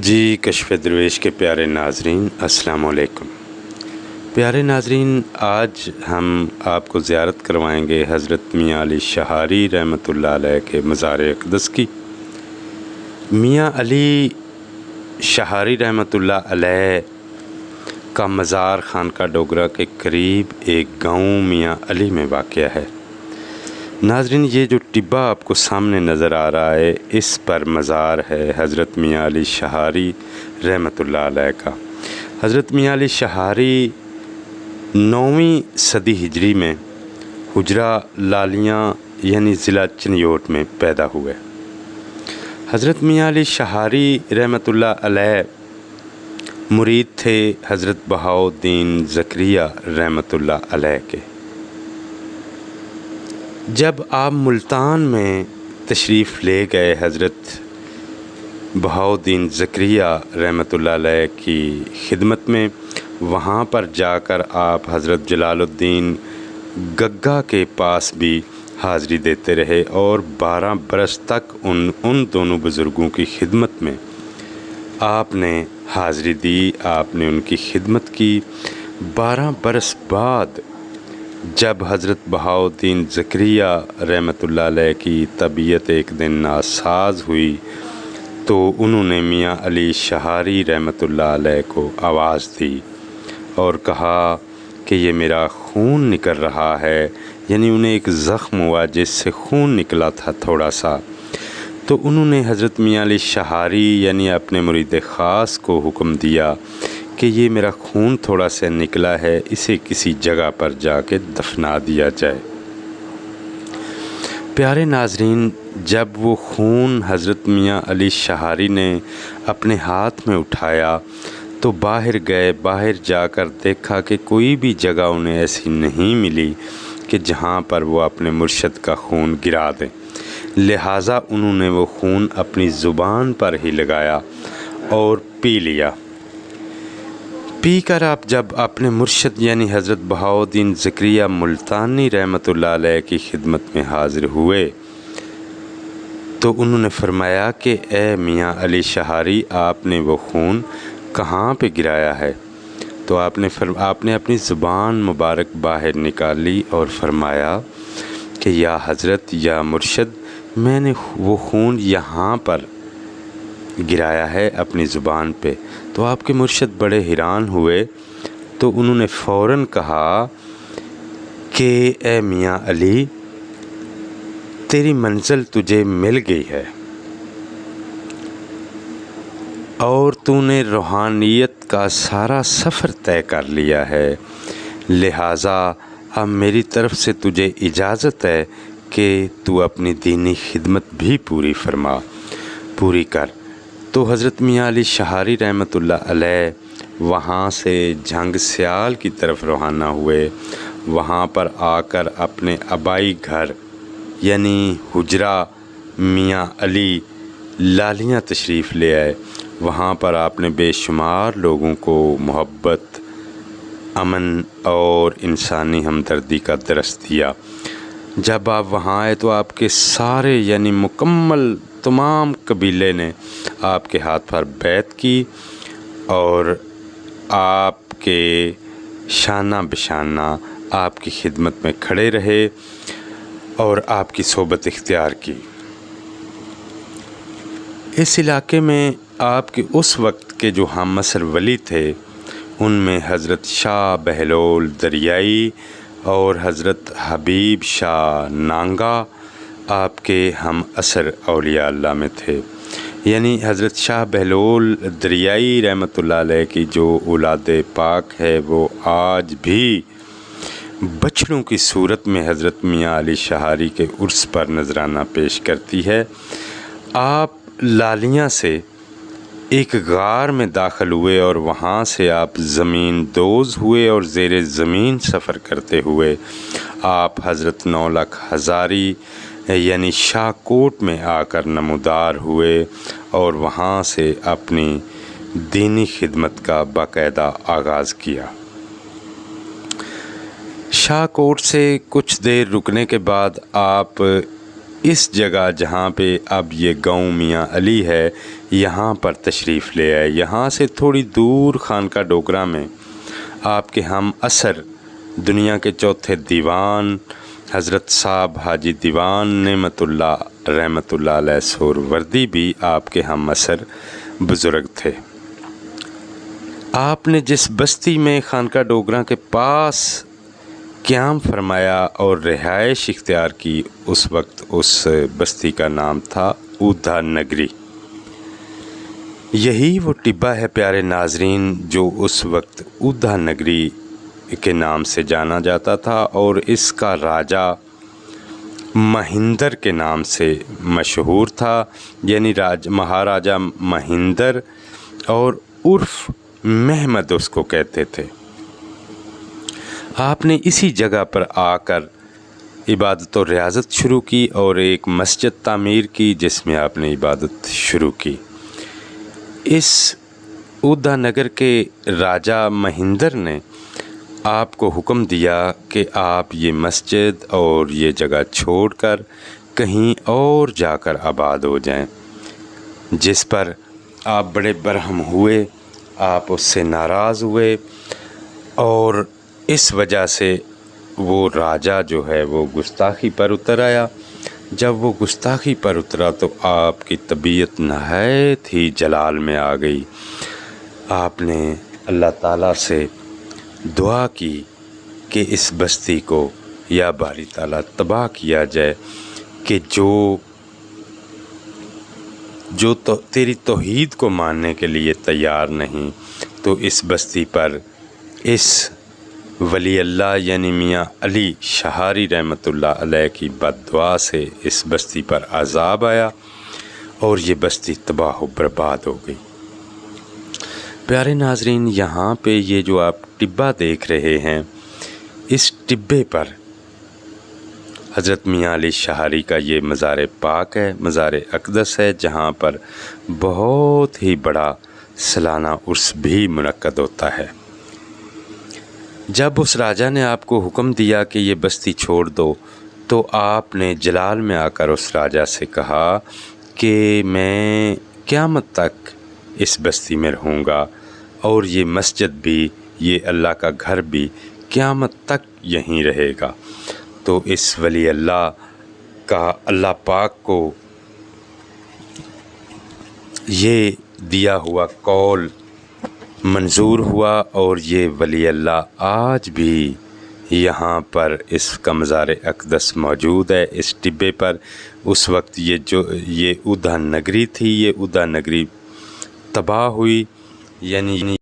جی کشف درویش کے پیارے ناظرین السلام علیکم۔ پیارے ناظرین، آج ہم آپ کو زیارت کروائیں گے حضرت میاں علی شہاری رحمۃ اللہ علیہ کے مزار اقدس کی۔ میاں علی شہاری رحمۃ اللہ علیہ کا مزار خانقاہ ڈوگرہ کے قریب ایک گاؤں میاں علی میں واقع ہے۔ ناظرین، یہ جو ٹبہ آپ کو سامنے نظر آ رہا ہے، اس پر مزار ہے حضرت میاں علی شہاری رحمۃ اللہ علیہ کا۔ حضرت میاں علی شہاری 9ویں صدی ہجری میں حجرہ لالیاں یعنی ضلع چنیوٹ میں پیدا ہوئے۔ حضرت میاں علی شہاری رحمۃ اللہ علیہ مرید تھے حضرت بہاؤالدین زکریا رحمۃ اللہ علیہ کے۔ جب آپ ملتان میں تشریف لے گئے حضرت بہاؤالدین زکریا رحمۃ اللہ علیہ کی خدمت میں، وہاں پر جا کر آپ حضرت جلال الدین گگا کے پاس بھی حاضری دیتے رہے اور 12 برس تک ان دونوں بزرگوں کی خدمت میں آپ نے حاضری دی، آپ نے ان کی خدمت کی۔ 12 برس بعد جب حضرت بہاؤالدین زکریا رحمۃ اللہ علیہ کی طبیعت ایک دن ناساز ہوئی تو انہوں نے میاں علی شہاری رحمۃ اللہ علیہ کو آواز دی اور کہا کہ یہ میرا خون نکل رہا ہے، یعنی انہیں ایک زخم ہوا جس سے خون نکلا تھا تھوڑا سا، تو انہوں نے حضرت میاں علی شہاری یعنی اپنے مرید خاص کو حکم دیا کہ یہ میرا خون تھوڑا سا نکلا ہے، اسے کسی جگہ پر جا کے دفنا دیا جائے۔ پیارے ناظرین، جب وہ خون حضرت میاں علی شہاری نے اپنے ہاتھ میں اٹھایا تو باہر گئے، باہر جا کر دیکھا کہ کوئی بھی جگہ انہیں ایسی نہیں ملی کہ جہاں پر وہ اپنے مرشد کا خون گرا دیں، لہٰذا انہوں نے وہ خون اپنی زبان پر ہی لگایا اور پی لیا۔ پی کر آپ جب اپنے مرشد یعنی حضرت بہاؤالدین زکریا ملتانی رحمۃ اللہ علیہ کی خدمت میں حاضر ہوئے تو انہوں نے فرمایا کہ اے میاں علی شہاری، آپ نے وہ خون کہاں پہ گرایا ہے؟ تو آپ نے اپنی زبان مبارک باہر نکال لی اور فرمایا کہ یا حضرت، یا مرشد، میں نے وہ خون یہاں پر گرایا ہے اپنی زبان پہ۔ تو آپ کے مرشد بڑے حیران ہوئے تو انہوں نے فوراً کہا کہ اے میاں علی، تیری منزل تجھے مل گئی ہے اور تو نے روحانیت کا سارا سفر طے کر لیا ہے، لہٰذا اب میری طرف سے تجھے اجازت ہے کہ تو اپنی دینی خدمت بھی پوری کر۔ تو حضرت میاں علی شہاری رحمۃ اللہ علیہ وہاں سے جھنگ سیال کی طرف روانہ ہوئے۔ وہاں پر آ کر اپنے آبائی گھر یعنی حجرہ میاں علی لالیاں تشریف لے آئے۔ وہاں پر آپ نے بے شمار لوگوں کو محبت، امن اور انسانی ہمدردی کا درس دیا۔ جب آپ وہاں آئے تو آپ کے سارے یعنی مکمل تمام قبیلے نے آپ کے ہاتھ پر بیعت کی اور آپ کے شانہ بشانہ آپ کی خدمت میں کھڑے رہے اور آپ کی صحبت اختیار کی۔ اس علاقے میں آپ کے اس وقت کے جو ہم عصر ولی تھے، ان میں حضرت شاہ بہلول دریائی اور حضرت حبیب شاہ نانگا آپ کے ہم عصر اولیاء اللہ میں تھے۔ یعنی حضرت شاہ بہلول دریائی رحمۃ اللہ علیہ کی جو اولاد پاک ہے وہ آج بھی بچڑوں کی صورت میں حضرت میاں علی شہاری کے عرس پر نذرانہ پیش کرتی ہے۔ آپ لالیاں سے ایک غار میں داخل ہوئے اور وہاں سے آپ زمین دوز ہوئے اور زیر زمین سفر کرتے ہوئے آپ حضرت نولکھ ہزاری یعنی شاہ کوٹ میں آ کر نمودار ہوئے اور وہاں سے اپنی دینی خدمت کا باقاعدہ آغاز کیا۔ شاہ کوٹ سے کچھ دیر رکنے کے بعد آپ اس جگہ جہاں پہ اب یہ گاؤں میاں علی ہے، یہاں پر تشریف لے آئے۔ یہاں سے تھوڑی دور خانقاہ ڈوگرہ میں آپ کے ہم عصر دنیا کے چوتھے دیوان حضرت صاحب حاجی دیوان نعمت اللہ رحمۃ اللہ علیہ سہروردی بھی آپ کے ہم عصر بزرگ تھے۔ آپ نے جس بستی میں خانقاہ ڈوگرہ کے پاس قیام فرمایا اور رہائش اختیار کی، اس وقت اس بستی کا نام تھا اودھا نگری۔ یہی وہ ٹبہ ہے پیارے ناظرین جو اس وقت اودھا نگری کے نام سے جانا جاتا تھا، اور اس کا راجہ مہندر کے نام سے مشہور تھا، یعنی مہاراجہ مہندر، اور عرف محمد اس کو کہتے تھے۔ آپ نے اسی جگہ پر آ کر عبادت و ریاضت شروع کی اور ایک مسجد تعمیر کی جس میں آپ نے عبادت شروع کی۔ اس اودھا نگر کے راجہ مہندر نے آپ کو حکم دیا کہ آپ یہ مسجد اور یہ جگہ چھوڑ کر کہیں اور جا کر آباد ہو جائیں، جس پر آپ بڑے برہم ہوئے، آپ اس سے ناراض ہوئے، اور اس وجہ سے وہ راجہ جو ہے وہ گستاخی پر اتر آیا۔ جب وہ گستاخی پر اترا تو آپ کی طبیعت نہایت ہی جلال میں آ گئی۔ آپ نے اللہ تعالیٰ سے دعا کی کہ اس بستی کو یا باری تعالیٰ تباہ کیا جائے، کہ جو تیری توحید کو ماننے کے لیے تیار نہیں، تو اس بستی پر اس ولی اللہ یعنی میاں علی شہاری رحمۃ اللہ علیہ کی بد دعا سے اس بستی پر عذاب آیا اور یہ بستی تباہ و برباد ہو گئی۔ پیارے ناظرین، یہاں پہ یہ جو آپ ٹبہ دیکھ رہے ہیں، اس ٹبے پر حضرت میاں علی شہاری کا یہ مزار پاک ہے، مزار اقدس ہے، جہاں پر بہت ہی بڑا سالانہ عرس بھی منعقد ہوتا ہے۔ جب اس راجہ نے آپ کو حکم دیا کہ یہ بستی چھوڑ دو، تو آپ نے جلال میں آ کر اس راجہ سے کہا کہ میں قیامت تک اس بستی میں رہوں گا، اور یہ مسجد بھی، یہ اللہ کا گھر بھی قیامت تک یہیں رہے گا۔ تو اس ولی اللہ کا اللہ پاک کو یہ دیا ہوا قول منظور ہوا، اور یہ ولی اللہ آج بھی یہاں پر اس کا مزار اقدس موجود ہے اس ٹبے پر۔ اس وقت یہ اودھا نگری تھی، یہ اودھا نگری تباہ ہوئی، یعنی